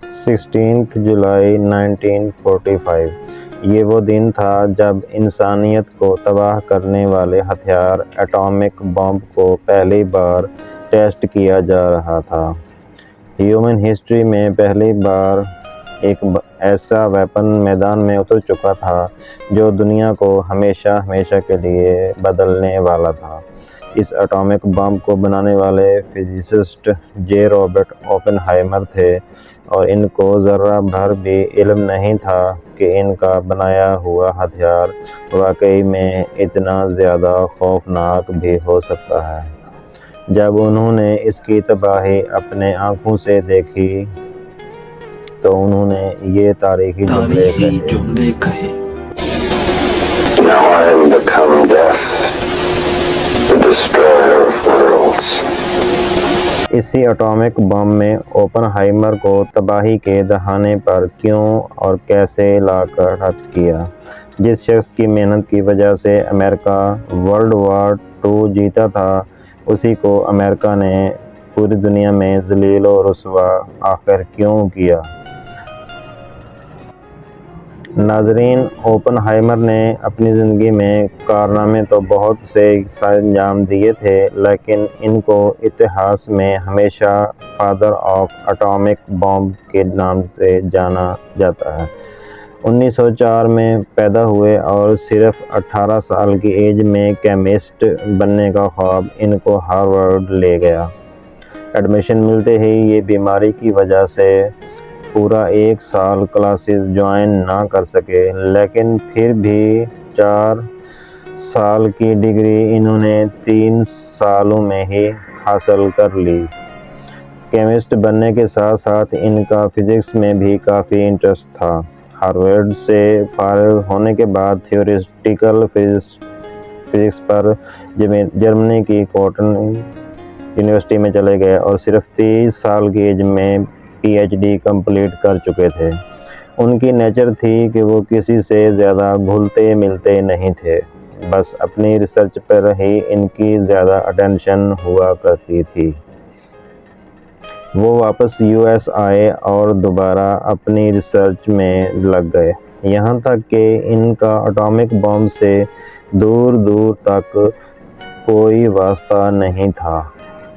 16 جولائی 1945 یہ وہ دن تھا جب انسانیت کو تباہ کرنے والے ہتھیار ایٹامک بم کو پہلی بار ٹیسٹ کیا جا رہا تھا۔ ہیومن ہسٹری میں پہلی بار ایک ایسا ویپن میدان میں اتر چکا تھا جو دنیا کو ہمیشہ کے لیے بدلنے والا تھا۔ اس ایٹامک بم کو بنانے والے فزسسٹ جے رابرٹ اوپن ہائمر تھے اور ان کو ذرہ بھر بھی علم نہیں تھا کہ ان کا بنایا ہوا ہتھیار واقعی میں اتنا زیادہ خوفناک بھی ہو سکتا ہے۔ جب انہوں نے اس کی تباہی اپنے آنکھوں سے دیکھی تو انہوں نے یہ تاریخی جملے کہے۔ Now I am become death, the destroyer of worlds. اسی ایٹامک بم میں اوپن ہائمر کو تباہی کے دہانے پر کیوں اور کیسے لا کر رد کیا؟ جس شخص کی محنت کی وجہ سے امریکہ ورلڈ وار 2 جیتا تھا، اسی کو امریکہ نے پوری دنیا میں ذلیل و رسوا آخر کیوں کیا؟ ناظرین، اوپن ہائمر نے اپنی زندگی میں کارنامے تو بہت سے انجام دیے تھے، لیکن ان کو اتہاس میں ہمیشہ فادر آف ایٹامک بام کے نام سے جانا جاتا ہے۔ 1904 میں پیدا ہوئے اور صرف 18 سال کی ایج میں کیمسٹ بننے کا خواب ان کو ہارورڈ لے گیا۔ ایڈمیشن ملتے ہی یہ بیماری کی وجہ سے پورا 1 سال کلاسز جوائن نہ کر سکے، لیکن پھر بھی 4 سال کی ڈگری انہوں نے 3 سالوں میں ہی حاصل کر لی۔ کیمسٹ بننے کے ساتھ ساتھ ان کا فزکس میں بھی کافی انٹرسٹ تھا۔ ہارورڈ سے فارغ ہونے کے بعد تھیوریٹیکل فزکس پر جرمنی کی کوٹن یونیورسٹی میں چلے گئے اور صرف 30 سال کی ایج میں پی ایچ ڈی کمپلیٹ کر چکے تھے۔ ان کی نیچر تھی کہ وہ کسی سے زیادہ گھلتے ملتے نہیں تھے، بس اپنی ریسرچ پر ہی ان کی زیادہ اٹینشن ہوا کرتی تھی۔ وہ واپس یو ایس آئے اور دوبارہ اپنی ریسرچ میں لگ گئے، یہاں تک کہ ان کا ایٹامک بم سے دور تک کوئی واسطہ نہیں تھا۔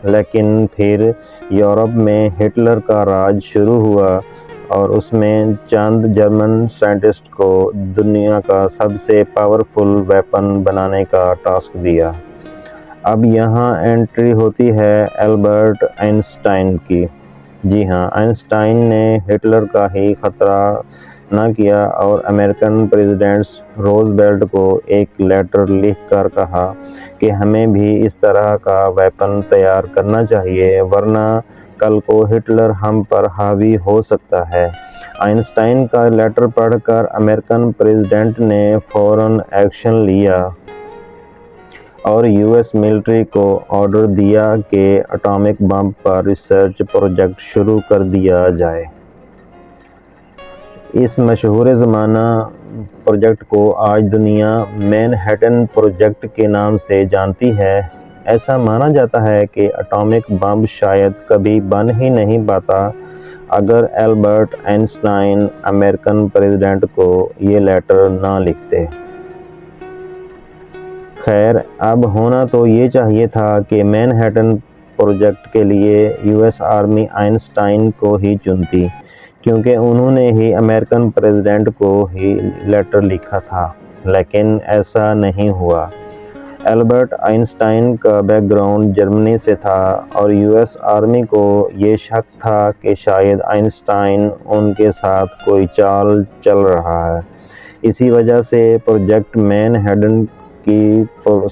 لیکن پھر یورپ میں ہٹلر کا راج شروع ہوا اور اس میں چند جرمن سائنٹسٹ کو دنیا کا سب سے پاورفل ویپن بنانے کا ٹاسک دیا۔ اب یہاں انٹری ہوتی ہے البرٹ آئنسٹائن کی۔ جی ہاں، آئنسٹائن نے ہٹلر کا ہی خطرہ نہ کیا اور امریکن پریزیڈنٹ روزویلٹ کو ایک لیٹر لکھ کر کہا کہ ہمیں بھی اس طرح کا ویپن تیار کرنا چاہیے، ورنہ کل کو ہٹلر ہم پر حاوی ہو سکتا ہے۔ آئنسٹائن کا لیٹر پڑھ کر امریکن پریزیڈنٹ نے فوراً ایکشن لیا اور یو ایس ملٹری کو آرڈر دیا کہ ایٹامک بم پر ریسرچ پروجیکٹ شروع کر دیا جائے۔ اس مشہور زمانہ پروجیکٹ کو آج دنیا مین ہیٹن پروجیکٹ کے نام سے جانتی ہے۔ ایسا مانا جاتا ہے کہ ایٹامک بم شاید کبھی بن ہی نہیں پاتا اگر البرٹ آئنسٹائن امریکن پریزیڈنٹ کو یہ لیٹر نہ لکھتے۔ خیر، اب ہونا تو یہ چاہیے تھا کہ مین ہیٹن پروجیکٹ کے لیے یو ایس آرمی آئنسٹائن کو ہی چنتی، کیونکہ انہوں نے ہی امریکن پریزیڈنٹ کو ہی لیٹر لکھا تھا، لیکن ایسا نہیں ہوا۔ البرٹ آئنسٹائن کا بیک گراؤنڈ جرمنی سے تھا اور یو ایس آرمی کو یہ شک تھا کہ شاید آئنسٹائن ان کے ساتھ کوئی چال چل رہا ہے۔ اسی وجہ سے پروجیکٹ مین ہیٹن کی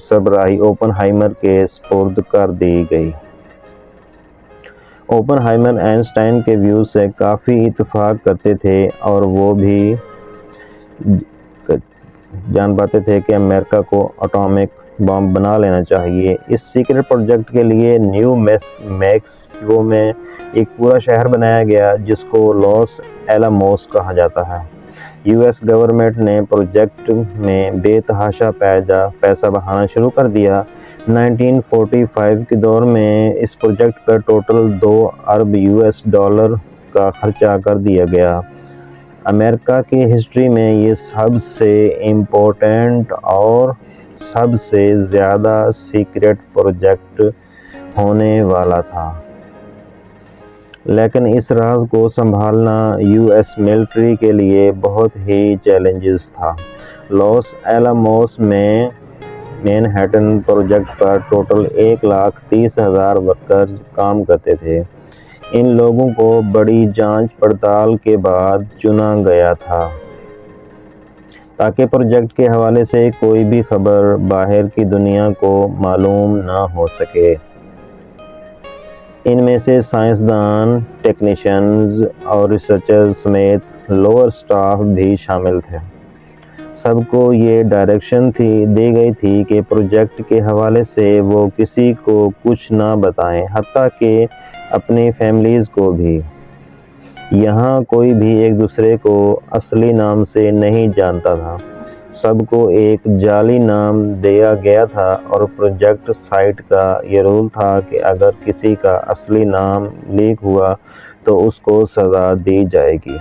سربراہی اوپن ہائمر کے سپرد کر دی گئی۔ اوپن ہائمر آئنسٹائن کے ویوز سے کافی اتفاق کرتے تھے اور وہ بھی جان پاتے تھے کہ امریکہ کو ایٹامک بم بنا لینا چاہیے۔ اس سیکرٹ پروجیکٹ کے لیے نیو میکسیکو میں ایک پورا شہر بنایا گیا جس کو لاس ایلاموس کہا جاتا ہے۔ یو ایس گورنمنٹ نے پروجیکٹ میں بے تحاشا پیسہ بہانا شروع کر دیا۔ 1945 کے دور میں اس پروجیکٹ پر ٹوٹل $2 ارب کا خرچہ کر دیا گیا۔ امریکہ کی ہسٹری میں یہ سب سے امپورٹنٹ اور سب سے زیادہ سیکریٹ پروجیکٹ ہونے والا تھا، لیکن اس راز کو سنبھالنا یو ایس ملٹری کے لیے بہت ہی چیلنجز تھا۔ لاس ایلاموس میں مین-ہیٹن پروجیکٹ پر ٹوٹل 1,30,000 ورکرز کام کرتے تھے۔ ان لوگوں کو بڑی جانچ پڑتال کے بعد چنا گیا تھا تاکہ پروجیکٹ کے حوالے سے کوئی بھی خبر باہر کی دنیا کو معلوم نہ ہو سکے۔ ان میں سے سائنسدان، ٹیکنیشینز اور ریسرچرز سمیت لوئر اسٹاف بھی شامل تھے۔ سب کو یہ ڈائریکشن دی گئی تھی کہ پروجیکٹ کے حوالے سے وہ کسی کو کچھ نہ بتائیں، حتیٰ کہ اپنی فیملیز کو بھی۔ یہاں کوئی بھی ایک دوسرے کو اصلی نام سے نہیں جانتا تھا، سب کو ایک جعلی نام دیا گیا تھا، اور پروجیکٹ سائٹ کا یہ رول تھا کہ اگر کسی کا اصلی نام لیک ہوا تو اس کو سزا دی جائے گی۔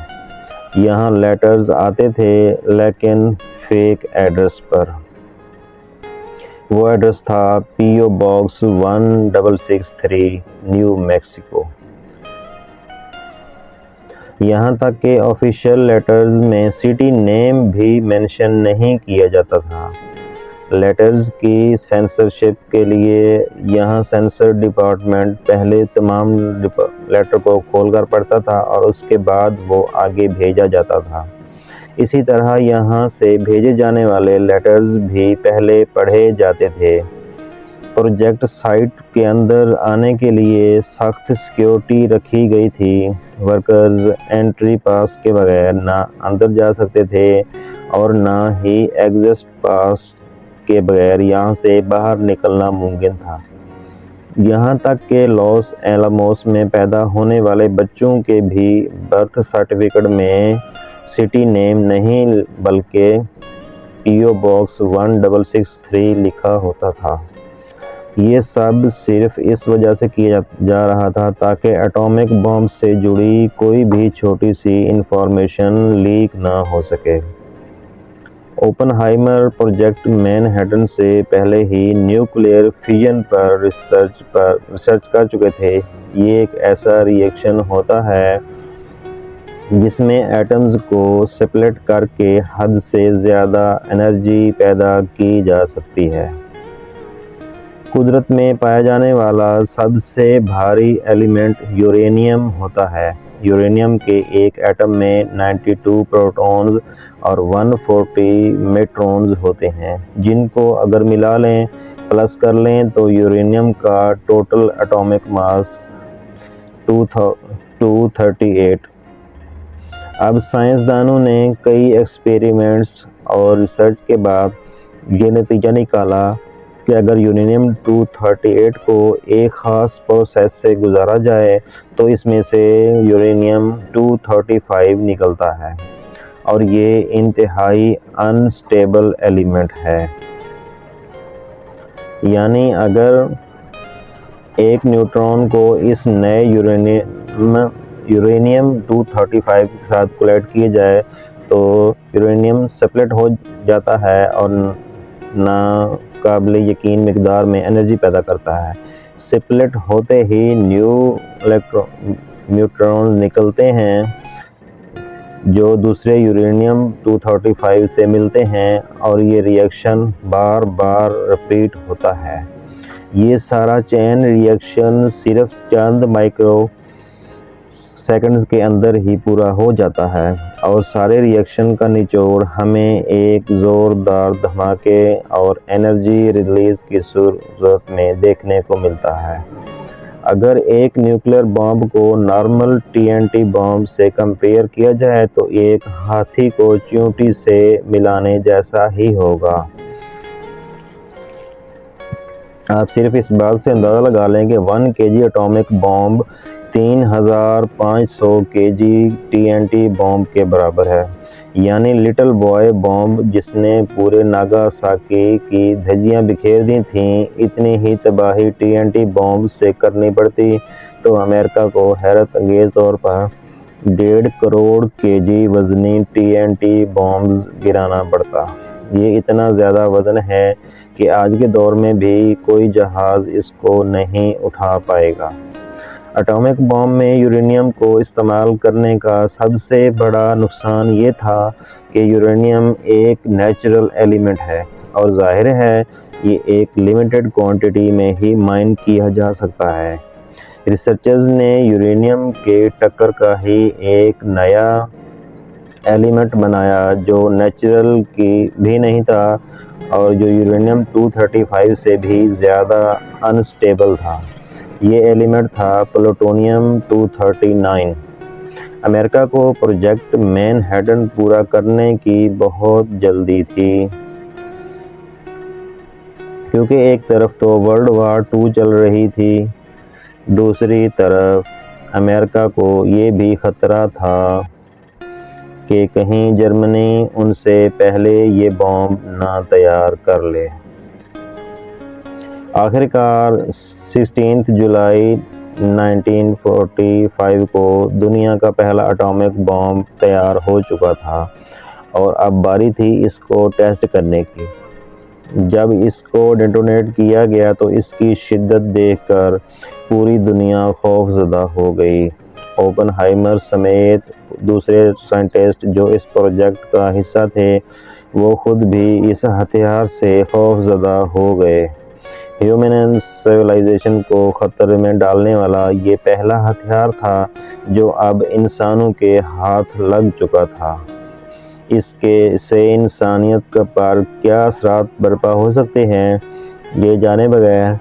یہاں لیٹرز آتے تھے، لیکن فیک ایڈریس پر۔ وہ ایڈریس تھا PO باکس 1663 نیو میکسیکو۔ یہاں تک کہ آفیشیل لیٹرز میں سٹی نیم بھی مینشن نہیں کیا جاتا تھا۔ لیٹرز کی سینسرشپ کے لیے یہاں سینسر ڈپارٹمنٹ پہلے تمام لیٹر کو کھول کر پڑھتا تھا اور اس کے بعد وہ آگے بھیجا جاتا تھا۔ اسی طرح یہاں سے بھیجے جانے والے لیٹرز بھی پہلے پڑھے جاتے تھے۔ پروجیکٹ سائٹ کے اندر آنے کے لیے سخت سیکیورٹی رکھی گئی تھی۔ ورکرز انٹری پاس کے بغیر نہ اندر جا سکتے تھے اور نہ ہی ایگزٹ پاس کے بغیر یہاں سے باہر نکلنا ممکن تھا۔ یہاں تک کہ لاس ایلاموس میں پیدا ہونے والے بچوں کے بھی برتھ سرٹیفکیٹ میں سٹی نیم نہیں بلکہ PO باکس 1663 لکھا ہوتا تھا۔ یہ سب صرف اس وجہ سے کیا جا رہا تھا تاکہ ایٹامک بم سے جڑی کوئی بھی چھوٹی سی انفارمیشن لیک نہ ہو سکے۔ اوپن ہائیمر پروجیکٹ مین ہیٹن سے پہلے ہی نیوکلیئر فیژن پر ریسرچ کر چکے تھے۔ یہ ایک ایسا ری ایکشن ہوتا ہے جس میں ایٹمز کو سپلٹ کر کے حد سے زیادہ انرجی پیدا کی جا سکتی ہے۔ قدرت میں پایا جانے والا سب سے بھاری ایلیمنٹ یورینیم ہوتا ہے۔ یورینیم کے ایک ایٹم میں 92 پروٹونز اور 140 نیوٹرونز ہوتے ہیں، جن کو اگر ملا لیں پلس کر لیں تو یورینیم کا ٹوٹل ایٹامک ماس 238۔ اب سائنسدانوں نے کئی ایکسپیریمنٹس اور ریسرچ کے بعد یہ نتیجہ نکالا کہ اگر یورینیم 238 کو ایک خاص پروسیس سے گزارا جائے تو اس میں سے یورینیم 235 نکلتا ہے، اور یہ انتہائی انسٹیبل ایلیمنٹ ہے۔ یعنی اگر ایک نیوٹرون کو اس نئے یورینیم 235 کے ساتھ کولیٹ کیا جائے تو یورینیم سپلٹ ہو جاتا ہے اور ناقابل یقین مقدار میں انرجی پیدا کرتا ہے۔ سپلٹ ہوتے ہی نیوٹرون نکلتے ہیں جو دوسرے یورینیم 235 سے ملتے ہیں، اور یہ ری ایکشن بار بار رپیٹ ہوتا ہے۔ یہ سارا چین ری ایکشن صرف چند مائکرو سیکنڈز کے اندر ہی پورا ہو جاتا ہے، اور سارے ری ایکشن کا نچوڑ ہمیں ایک زوردار دھماکے اور انرجی ریلیز کی صورت میں دیکھنے کو ملتا ہے۔ اگر ایک نیوکلیئر بم کو نارمل TNT بم سے کمپیئر کیا جائے تو ایک ہاتھی کو چیونٹی سے ملانے جیسا ہی ہوگا۔ آپ صرف اس بات سے اندازہ لگا لیں کہ 1 kg ایٹامک بم 3500 kg TNT بم کے برابر ہے۔ یعنی لٹل بوائے بم جس نے پورے ناگاساکی کی دھجیاں بکھیر دی تھیں، اتنی ہی تباہی TNT بم سے کرنی پڑتی تو امریکہ کو حیرت انگیز طور پر 1.5 کروڑ kg وزنی TNT بامز گرانا پڑتا۔ یہ اتنا زیادہ وزن ہے کہ آج کے دور میں بھی کوئی جہاز اس کو نہیں اٹھا پائے گا۔ اٹامک بم میں یورینیم کو استعمال کرنے کا سب سے بڑا نقصان یہ تھا کہ یورینیم ایک نیچرل ایلیمنٹ ہے اور ظاہر ہے یہ ایک لمیٹڈ کوانٹٹی میں ہی مائن کیا جا سکتا ہے۔ ریسرچرز نے یورینیم کے ٹکر کا ہی ایک نیا ایلیمنٹ بنایا جو نیچرل کی بھی نہیں تھا اور جو یورینیم 235 سے بھی زیادہ انسٹیبل تھا۔ یہ ایلیمنٹ تھا پلوٹونیم 239۔ امریکہ کو پروجیکٹ مین ہیٹن پورا کرنے کی بہت جلدی تھی، کیونکہ ایک طرف تو ورلڈ وار 2 چل رہی تھی، دوسری طرف امریکہ کو یہ بھی خطرہ تھا کہ کہیں جرمنی ان سے پہلے یہ بم نہ تیار کر لے۔ آخرکار 16 جولائی 1945 کو دنیا کا پہلا اٹامک بم تیار ہو چکا تھا اور اب باری تھی اس کو ٹیسٹ کرنے کی۔ جب اس کو ڈیٹونیٹ کیا گیا تو اس کی شدت دیکھ کر پوری دنیا خوف زدہ ہو گئی۔ اوپن ہائمر سمیت دوسرے سائنٹسٹ جو اس پروجیکٹ کا حصہ تھے وہ خود بھی اس ہتھیار سے خوف زدہ ہو گئے۔ ہیومن سویلائزیشن کو خطرے میں ڈالنے والا یہ پہلا ہتھیار تھا جو اب انسانوں کے ہاتھ لگ چکا تھا۔ اس سے انسانیت پر کیا اثرات برپا ہو سکتے ہیں یہ جانے بغیر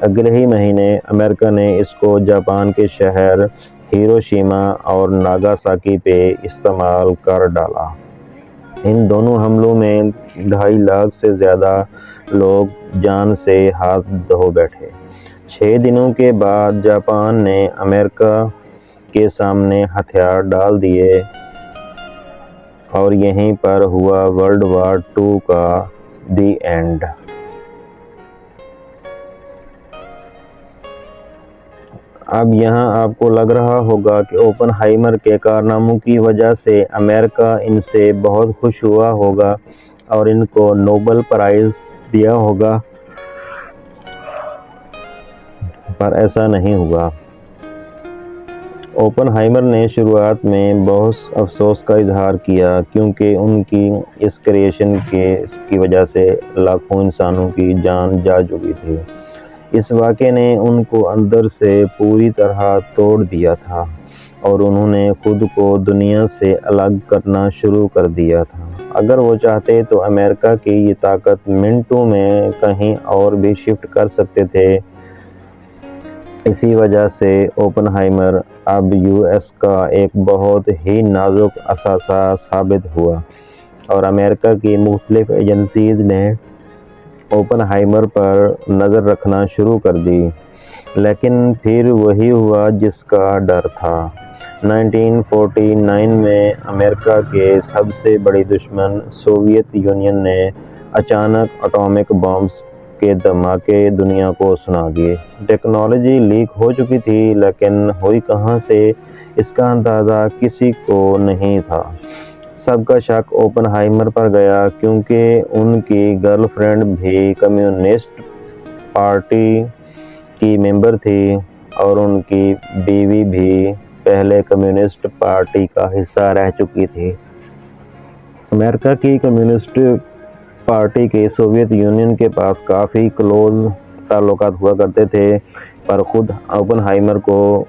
اگلے ہی مہینے امریکہ نے اس کو جاپان کے شہر ہیروشیما اور ناگاساکی پہ استعمال کر ڈالا۔ ان دونوں حملوں میں 2.5 لاکھ سے زیادہ لوگ جان سے ہاتھ دھو بیٹھے۔ 6 دنوں کے بعد جاپان نے امریکہ کے سامنے ہتھیار ڈال دیے اور یہیں پر ہوا ورلڈ وار 2 کا دی اینڈ۔ اب یہاں آپ کو لگ رہا ہوگا کہ اوپن ہائمر کے کارناموں کی وجہ سے امریکہ ان سے بہت خوش ہوا ہوگا اور ان کو نوبل پرائز دیا ہوگا، پر ایسا نہیں ہوا۔ اوپن ہائمر نے شروعات میں بہت افسوس کا اظہار کیا کیونکہ ان کی اس کریشن کی وجہ سے لاکھوں انسانوں کی جان جا چکی تھی۔ اس واقعے نے ان کو اندر سے پوری طرح توڑ دیا تھا اور انہوں نے خود کو دنیا سے الگ کرنا شروع کر دیا تھا۔ اگر وہ چاہتے تو امریکہ کی یہ طاقت منٹوں میں کہیں اور بھی شفٹ کر سکتے تھے۔ اسی وجہ سے اوپن ہائمر اب US کا ایک بہت ہی نازک اثاثہ ثابت ہوا اور امریکہ کی مختلف ایجنسیز نے اوپن ہائمر پر نظر رکھنا شروع کر دی، لیکن پھر وہی ہوا جس کا ڈر تھا۔ 1949 میں امریکہ کے سب سے بڑی دشمن سوویت یونین نے اچانک اٹامک بمز کے دھماکے دنیا کو سنا دیے۔ ٹیکنالوجی لیک ہو چکی تھی لیکن ہوئی کہاں سے اس کا اندازہ کسی کو نہیں تھا۔ سب کا شک اوپن ہائمر پر گیا کیونکہ ان کی گرل فرینڈ بھی کمیونسٹ پارٹی کی ممبر تھی اور ان کی بیوی بھی پہلے کمیونسٹ پارٹی کا حصہ رہ چکی تھی۔ امریکہ کی کمیونسٹ پارٹی کے سوویت یونین کے پاس کافی کلوز تعلقات ہوا کرتے تھے، پر خود اوپن ہائمر کو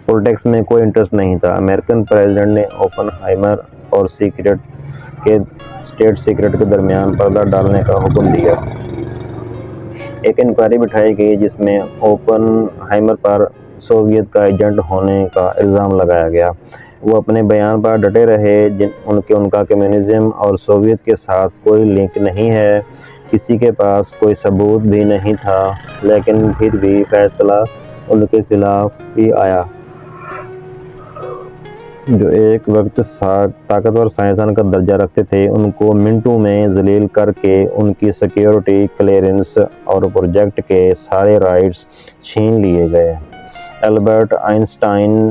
پولیٹکس میں کوئی انٹرسٹ نہیں تھا۔ امریکن پریزیڈنٹ نے اوپن ہائمر اور اسٹیٹ سیکرٹ کے درمیان پردہ ڈالنے کا حکم دیا۔ ایک انکوائری بٹھائی گئی جس میں اوپن ہائمر پر سوویت کا ایجنٹ ہونے کا الزام لگایا گیا۔ وہ اپنے بیان پر ڈٹے رہے ان کا کمیونزم اور سوویت کے ساتھ کوئی لنک نہیں ہے، کسی کے پاس کوئی ثبوت بھی نہیں تھا، لیکن پھر بھی فیصلہ ان کے خلاف ہی آیا۔ جو ایک وقت طاقتور سائنسدان کا درجہ رکھتے تھے ان کو منٹوں میں ذلیل کر کے ان کی سیکیورٹی کلیئرنس اور پروجیکٹ کے سارے رائٹس چھین لیے گئے۔ Albert Einstein